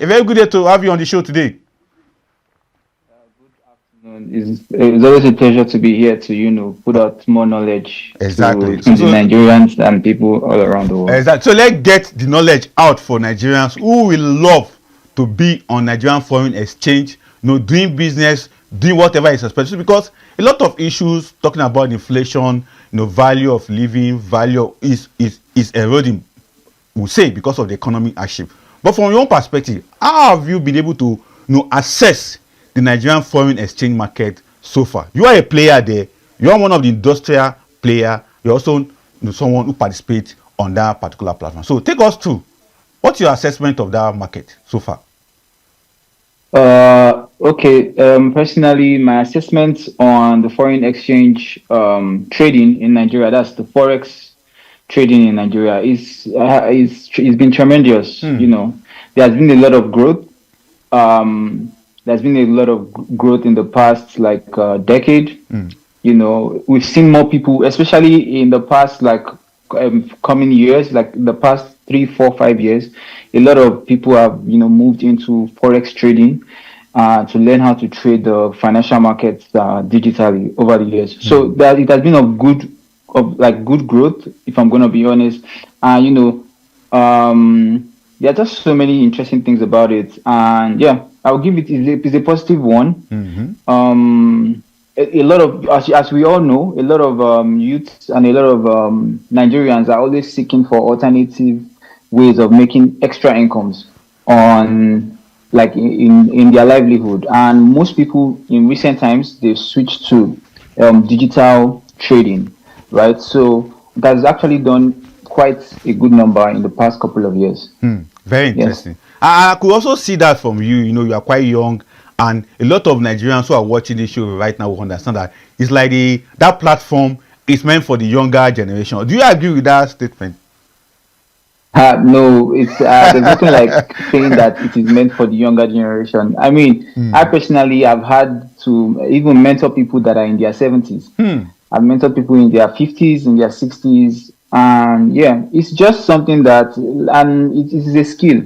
a very good day to have you on the show today. It's always a pleasure to be here to, put out more knowledge Exactly. to the Nigerians and people all around the world. Exactly. So let's get the knowledge out for Nigerians who will love to be on Nigerian foreign exchange, doing business, doing whatever is expected. Because a lot of issues talking about inflation, value of living, value is eroding, we'll say, because of the economic hardship. But from your own perspective, how have you been able to assess the Nigerian foreign exchange market so far? You are a player there. You are one of the industrial player. You're also someone who participates on that particular platform. So take us through. What's your assessment of that market so far? Okay. Personally, my assessment on the foreign exchange trading in Nigeria, that's the Forex trading in Nigeria, is been tremendous. There's been a lot of growth. There's been a lot of growth in the past decade. We've seen more people, especially in the past coming years, like the past 3, 4, 5 years. A lot of people have moved into Forex trading to learn how to trade the financial markets digitally over the years. So that it has been of good growth, if I'm going to be honest. There are just so many interesting things about it, and yeah, I'll give it's a positive one. A lot of, as we all know, a lot of youths and a lot of Nigerians are always seeking for alternative ways of making extra incomes on in their livelihood, and most people in recent times they've switched to digital trading, right? So that's actually done quite a good number in the past couple of years. Very interesting. Yes. I could also see that from you. You are quite young, and a lot of Nigerians who are watching this show right now will understand that it's like that platform is meant for the younger generation. Do you agree with that statement? No, it's there's nothing like saying that it is meant for the younger generation. I mean, I personally have had to even mentor people that are in their 70s. I've mentored people in their 50s, in their 60s. And yeah, it's just something that, and it is a skill.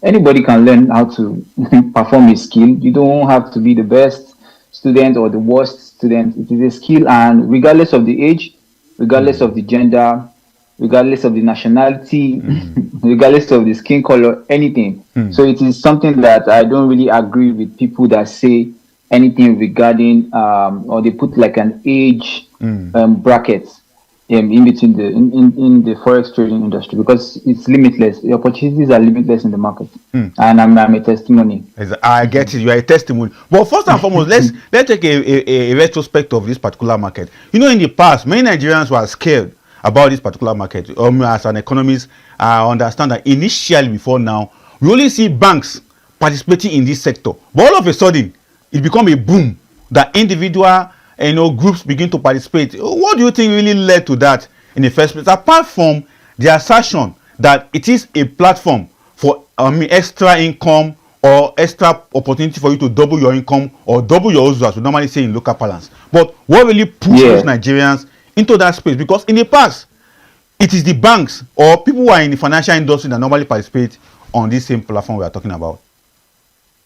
Anybody can learn how to perform a skill. You don't have to be the best student or the worst student. It is a skill, and regardless of the age, regardless of the gender, regardless of the nationality, regardless of the skin color, anything. So it is something that I don't really agree with people that say anything regarding or they put like an age bracket in between in the forex trading industry, because it's limitless. The opportunities are limitless in the market, and I'm a testimony. I get it. You are a testimony. But first and foremost, let's take a retrospect of this particular market. In the past, many Nigerians were scared about this particular market. As an economist, I understand that initially, before now, we only see banks participating in this sector, but all of a sudden, it become a boom that individual groups begin to participate. What do you think really led to that in the first place, apart from the assertion that it is a platform for extra income or extra opportunity for you to double your income or double your usual, as we normally say in local parlance? But what really pushed those Nigerians into that space? Because in the past, it is the banks or people who are in the financial industry that normally participate on this same platform we are talking about.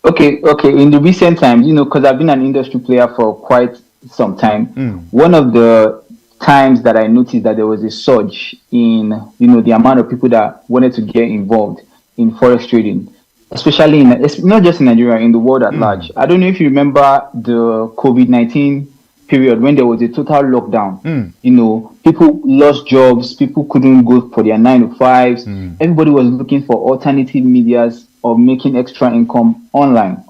Okay. In the recent times, because I've been an industry player for quite some time, one of the times that I noticed that there was a surge in the amount of people that wanted to get involved in forex trading, especially not just in Nigeria, in the world at large. I don't know if you remember the COVID-19 period when there was a total lockdown. People lost jobs, people couldn't go for their 9-to-5s. Everybody was looking for alternative medias of making extra income online.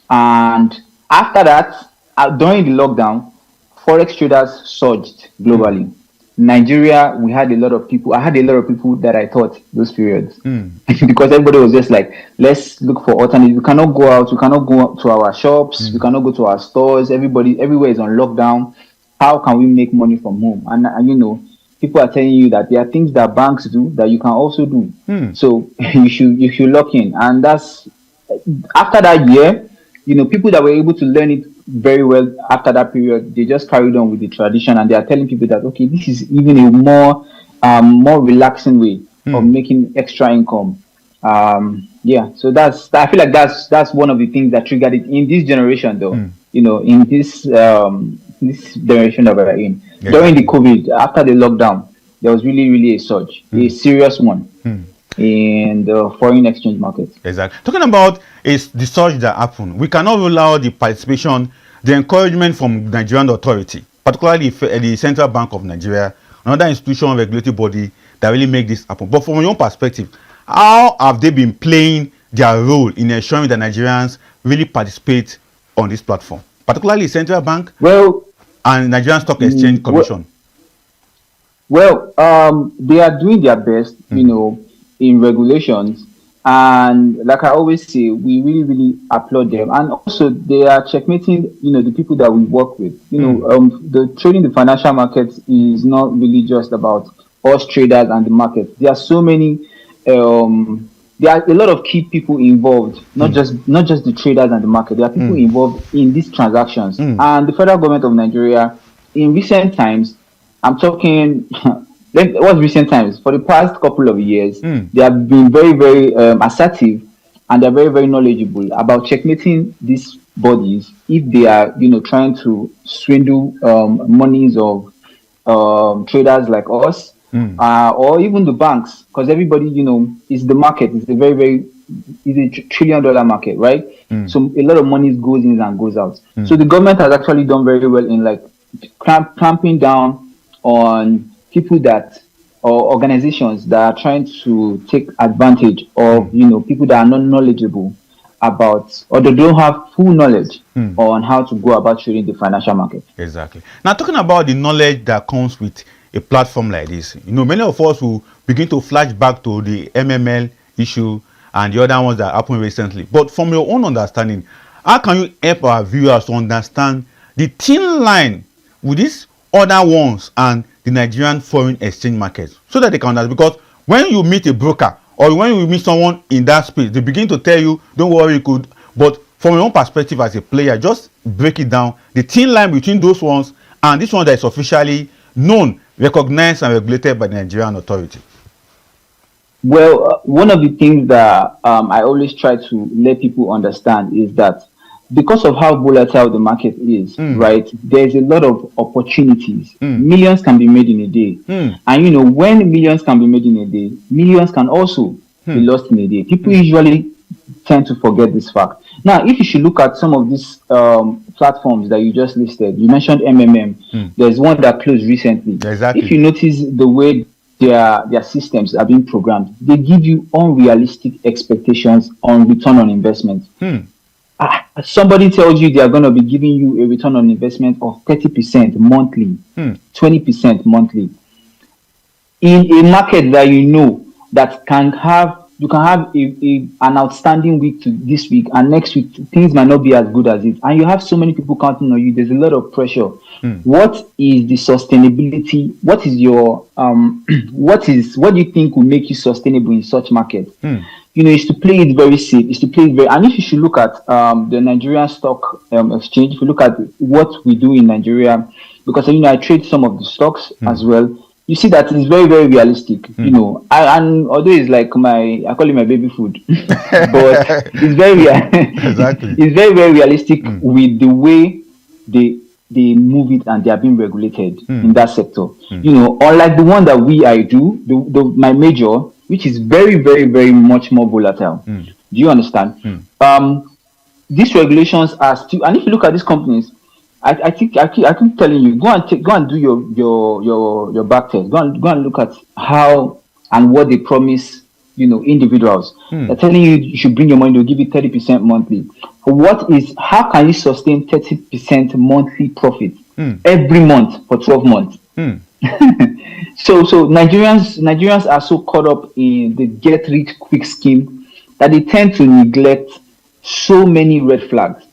And after that, during the lockdown, forex traders surged globally. Nigeria, I had a lot of people that I taught those periods because everybody was just like, let's look for alternatives. We cannot go out, we cannot go to our shops, we cannot go to our stores. Everywhere is on lockdown. How can we make money from home? And people are telling you that there are things that banks do that you can also do. So you should lock in. And that's after that year, people that were able to learn it very well after that period, they just carried on with the tradition, and they are telling people that, okay, this is even a more relaxing way of making extra income. Yeah, so I feel like that's one of the things that triggered it in this generation, though. In this generation that we're in. During the Exactly. COVID, after the lockdown, there was really a surge, a serious one in the foreign exchange market. Exactly. Talking about is the surge that happened. We cannot rule out the participation, the encouragement from Nigerian authority, particularly the Central Bank of Nigeria, another institution, regulatory body that really make this happen. But from your own perspective, how have they been playing their role in ensuring that Nigerians really participate on this platform, particularly Central Bank Well, and Nigerian Stock Exchange Commission? They are doing their best, in regulations, and like I always say, we really applaud them. And also, they are checkmating, the people that we work with. The trading the financial markets is not really just about us traders and the market. There are so many. There are a lot of key people involved, not just the traders and the market. There are people involved in these transactions, and the federal government of Nigeria, in recent times, I'm talking. What's recent times? For the past couple of years, they have been very assertive, and they're very knowledgeable about checkmating these bodies if they are, trying to swindle monies of traders like us, or even the banks, because everybody, is the market. It's a it's a trillion-dollar market, right? So a lot of money goes in and goes out. So the government has actually done very well in like clamping down on people or organizations that are trying to take advantage of people that are not knowledgeable about, or they don't have full knowledge on how to go about trading the financial market. Exactly. Now, talking about the knowledge that comes with a platform like this, many of us will begin to flash back to the MML issue and the other ones that happened recently. But from your own understanding, how can you help our viewers to understand the thin line with these other ones and the Nigerian foreign exchange market, so that they can understand? Because when you meet a broker or when you meet someone in that space, they begin to tell you, don't worry, you could. But from your own perspective as a player, just break it down, the thin line between those ones and this one that is officially known, recognized and regulated by the Nigerian authority. Well, one of the things that I always try to let people understand is that because of how volatile the market is, right, there's a lot of opportunities. Millions can be made in a day. And, when millions can be made in a day, millions can also be lost in a day. People usually tend to forget this fact. Now, if you should look at some of these platforms that you just listed, you mentioned MMM. There's one that closed recently. Exactly. If you notice the way their systems are being programmed, they give you unrealistic expectations on return on investment. Somebody tells you they are going to be giving you a return on investment of 30% monthly, 20% monthly, in a market that that you can have an outstanding week this week, and next week things might not be as good as it, and you have so many people counting on you. There's a lot of pressure. What is the sustainability? What is your what do you think will make you sustainable in such market? Is to play it very safe. Is to play it very. And if you should look at the Nigerian Stock Exchange, if you look at what we do in Nigeria, because I trade some of the stocks as well. You see that it's very realistic. And although it's like I call it my baby food, but it's very Exactly. It's very realistic with the way they move it, and they are being regulated in that sector. Unlike the one that I do, my major, which is very much more volatile. Do you understand? These regulations are still, and if you look at these companies, I keep telling you, go and do your back test. Go and look at how and what they promise, individuals. They're telling you should bring your money, they'll give you 30% monthly. How can you sustain 30% monthly profit every month for 12 months? So Nigerians are so caught up in the get rich quick scheme that they tend to neglect so many red flags.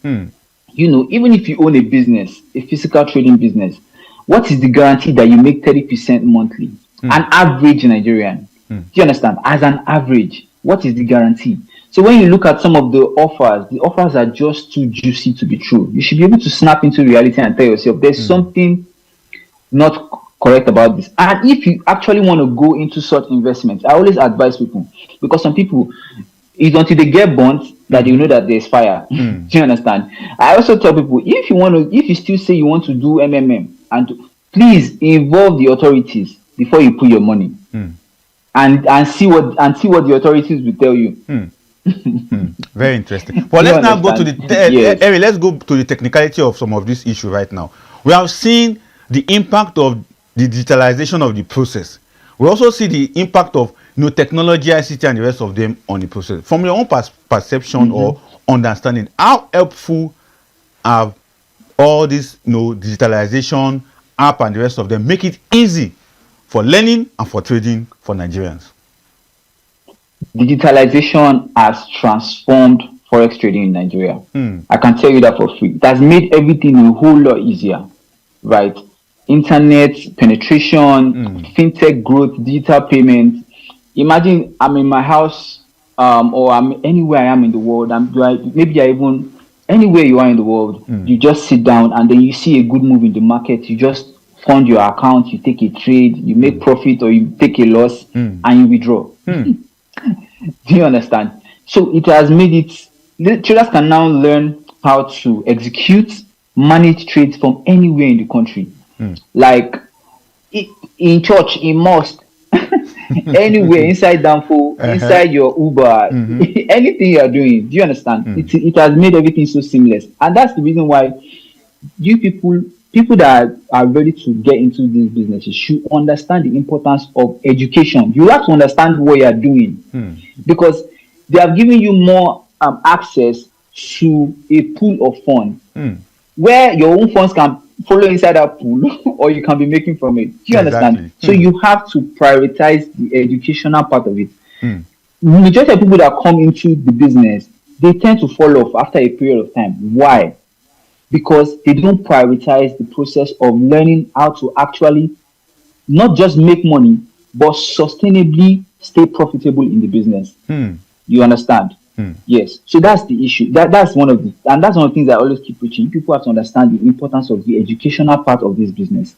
Even if you own a business, a physical trading business, what is the guarantee that you make 30% monthly? An average Nigerian. Do you understand? As an average, what is the guarantee? So when you look at some of the offers are just too juicy to be true. You should be able to snap into reality and tell yourself there's something not correct about this. And if you actually want to go into such investments, I always advise people, because some people, it's until they get burnt that you know that there's fire. Do you understand? I also tell people, if you still say you want to do MMM, please involve the authorities before you put your money, and see what the authorities will tell you. Very interesting. Well, let's now go to the let's go to the technicality of some of these issues right now. We have seen the impact of the digitalization of the process. We also see the impact of technology, ICT, and the rest of them on the process. From your own perception or understanding, how helpful have all this digitalization, app, and the rest of them make it easy for learning and for trading for Nigerians? Digitalization has transformed Forex trading in Nigeria. I can tell you that for free. It has made everything a whole lot easier, right? Internet penetration, fintech growth, digital payment. Imagine I'm in my house, or I'm anywhere I am in the world. Maybe even anywhere you are in the world. You just sit down and then you see a good move in the market. You just fund your account, you take a trade, you make profit or you take a loss, and you withdraw. Do you understand? So it has made it, traders can now learn how to execute, manage trades from anywhere in the country. Like in church, in mosque, anywhere, inside Danfo, inside your Uber, anything you are doing. Do you understand? It has made everything so seamless. And that's the reason why you people that are ready to get into these businesses should understand the importance of education. You have to understand what you are doing, because they have given you more access to a pool of funds where your own funds can follow inside that pool or you can be making from it. Do you understand? So you have to prioritize the educational part of it. Majority of people that come into the business, they tend to fall off after a period of time. Why? Because they don't prioritize the process of learning how to actually not just make money, but sustainably stay profitable in the business. You understand? Yes. So that's the issue. That's one of the things I always keep preaching. People have to understand the importance of the educational part of this business.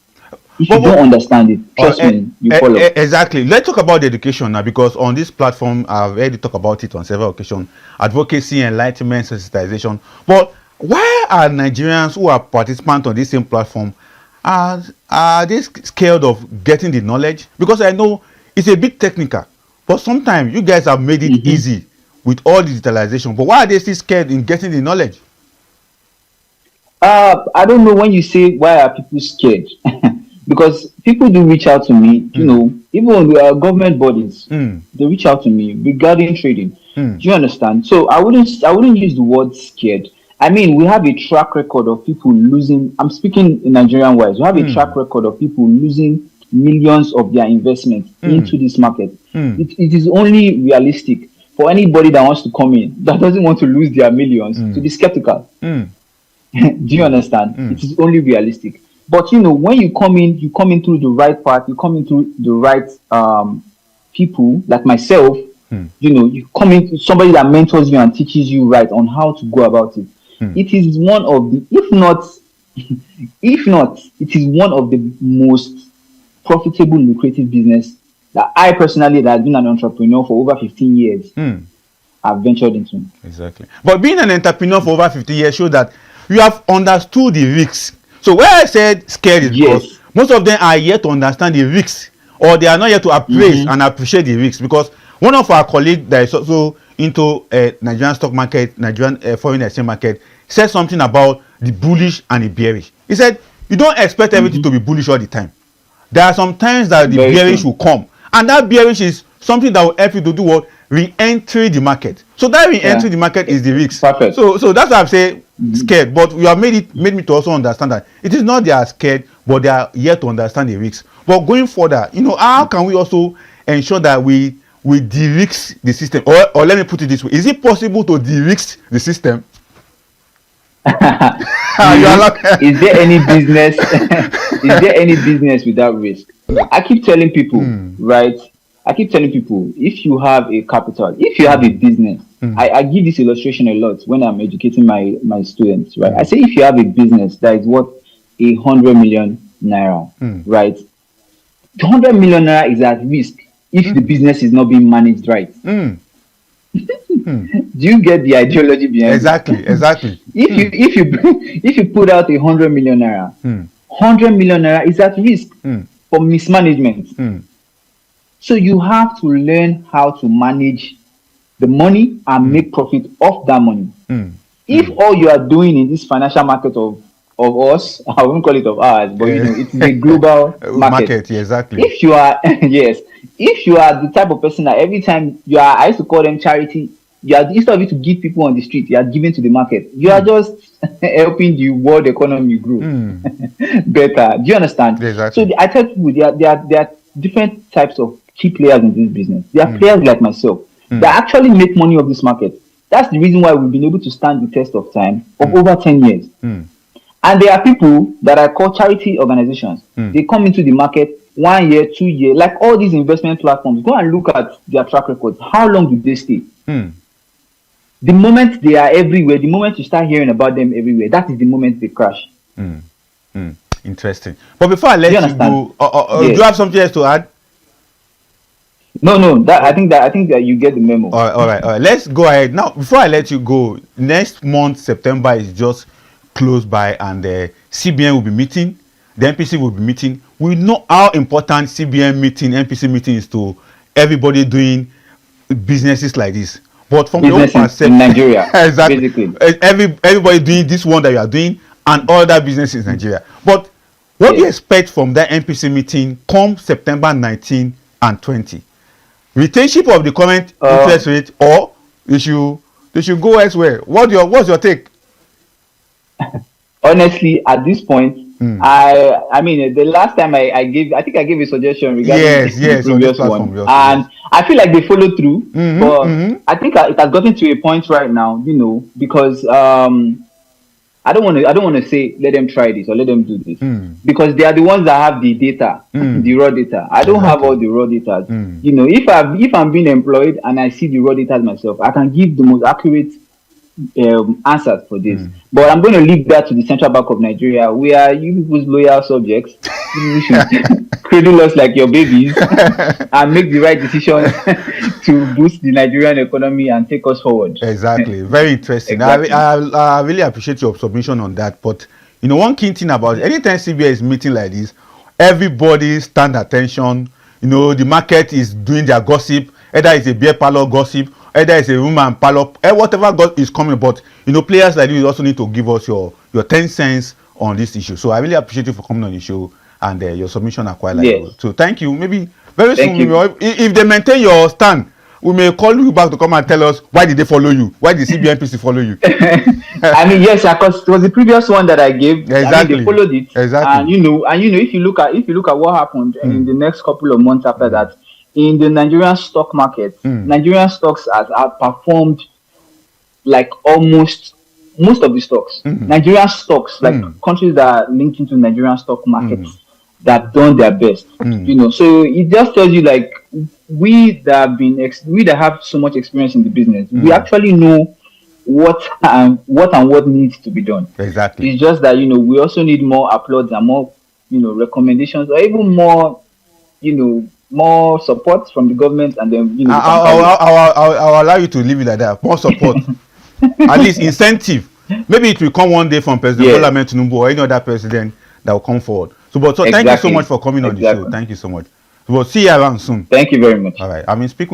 If you don't understand it, trust me, you follow. Exactly. Let's talk about the education now, because on this platform, I've already talked about it on several occasions: advocacy, enlightenment, sensitization. But why are Nigerians who are participants on this same platform are they scared of getting the knowledge? Because I know it's a bit technical, but sometimes you guys have made it easy with all digitalization. But why are they still scared in getting the knowledge? I don't know when you say why are people scared, because people do reach out to me. You know, even government bodies, they reach out to me regarding trading. Do you understand? So I wouldn't use the word scared. I mean, we have a track record of people losing. I'm speaking in Nigerian wise. We have a track record of people losing millions of their investment into this market. It is only realistic for anybody that wants to come in, that doesn't want to lose their millions, to be skeptical. Do you understand? It is only realistic. But when you come in through the right path, you come in through the right people like myself. You come in somebody that mentors you and teaches you right on how to go about it. It is one of the, if not, it is one of the most profitable, lucrative business that I personally, that have been an entrepreneur for over 15 years, I've ventured into. Exactly. But being an entrepreneur for over 50 years shows that you have understood the risks. So where I said scared is because most of them are yet to understand the risks, or they are not yet to appraise and appreciate the risks. Because one of our colleagues that is also into Nigerian stock market, Nigerian foreign exchange market, said something about the bullish and the bearish. He said, you don't expect everything to be bullish all the time. There are some times that the bearish will come. And that bearish is something that will help you to do what? Re-entry the market. So that re-entry the market is the risk. Perfect. So that's why I'm saying scared. But you have made me to also understand that it is not they are scared, but they are yet to understand the risks. But going further, how can we also ensure that we de-risk the system? Or let me put it this way: is it possible to de-risk the system? Is there any business? Is there any business without risk? I keep telling people, right? I keep telling people, if you have a capital, if you have a business, I give this illustration a lot when I'm educating my students, right? I say, if you have a business that is worth 100 million naira, right? The 100 million naira is at risk if the business is not being managed right. Do you get the ideology behind Exactly. If you put out 100 million naira, 100 million naira is at risk for mismanagement. So you have to learn how to manage the money and make profit off that money. If all you are doing in this financial market of us, I won't call it of ours, but it's a global market. Yeah, exactly. If you are if you are the type of person that every time I used to call them charity, instead of you to give people on the street, you are giving to the market. You are just helping the world economy grow better. Do you understand? Exactly. So I tell people there are different types of key players in this business. There are players like myself that actually make money off this market. That's the reason why we've been able to stand the test of time of over 10 years. And there are people that I call charity organizations. They come into the market 1 year, 2 years, like all these investment platforms. Go and look at their track records. How long do they stay? The moment they are everywhere, the moment you start hearing about them everywhere, that is the moment they crash. Interesting. But before I let you go, do you have something else to add? No. I think that you get the memo. All right. Let's go ahead now. Before I let you go, next month September is just close by, and the CBN will be meeting. The MPC will be meeting. We know how important CBN meeting, MPC meeting is to everybody doing businesses like this. But from your perspective, in Nigeria, exactly, everybody doing this one that you are doing, and all that business in Nigeria. But what do you expect from that MPC meeting come September 19 and 20? Retention of the current interest rate, or they should go elsewhere? What's your take? Honestly, at this point, I mean, the last time I gave a suggestion regarding the previous one, and I feel like they followed through. But I think it has gotten to a point right now, because I don't want to say let them try this or let them do this, because they are the ones that have the data, the raw data. I don't have all the raw data. If I'm being employed and I see the raw data myself, I can give the most accurate answers for this. But I'm going to leave that to the Central Bank of Nigeria. We are you people's loyal subjects. You should cradle us like your babies and make the right decision to boost the Nigerian economy and take us forward. Exactly. Very interesting. Exactly. I really appreciate your submission on that. But one key thing about it, anytime CBN is meeting like this, everybody stand attention. The market is doing their gossip. Either it's a beer parlor gossip, either it's a room and parlor, whatever is coming. But players like you also need to give us your 10 cents on this issue. So I really appreciate you for coming on the show, and your submission are quite good. So thank you. Maybe very soon, if they maintain your stand, we may call you back to come and tell us why did they follow you? Why did CBNPC follow you? I mean, yes, because it was the previous one that I gave. Exactly. I mean, they followed it. Exactly. And if you look at what happened in the next couple of months after that, in the Nigerian stock market, Nigerian stocks have performed like almost most of the stocks. Nigerian stocks, like countries that are linked into Nigerian stock markets, that have done their best. So it just tells you, like, we that have so much experience in the business, we actually know what needs to be done. Exactly. It's just that we also need more applause and more recommendations, or even more more support from the government, and then I'll allow you to leave it like that. More support, at least incentive. Maybe it will come one day from President Bola Ahmed Tinubu or any other president that will come forward. So thank you so much for coming on the show. Thank you so much. We'll see you around soon. Thank you very much. All right. I mean, speaking.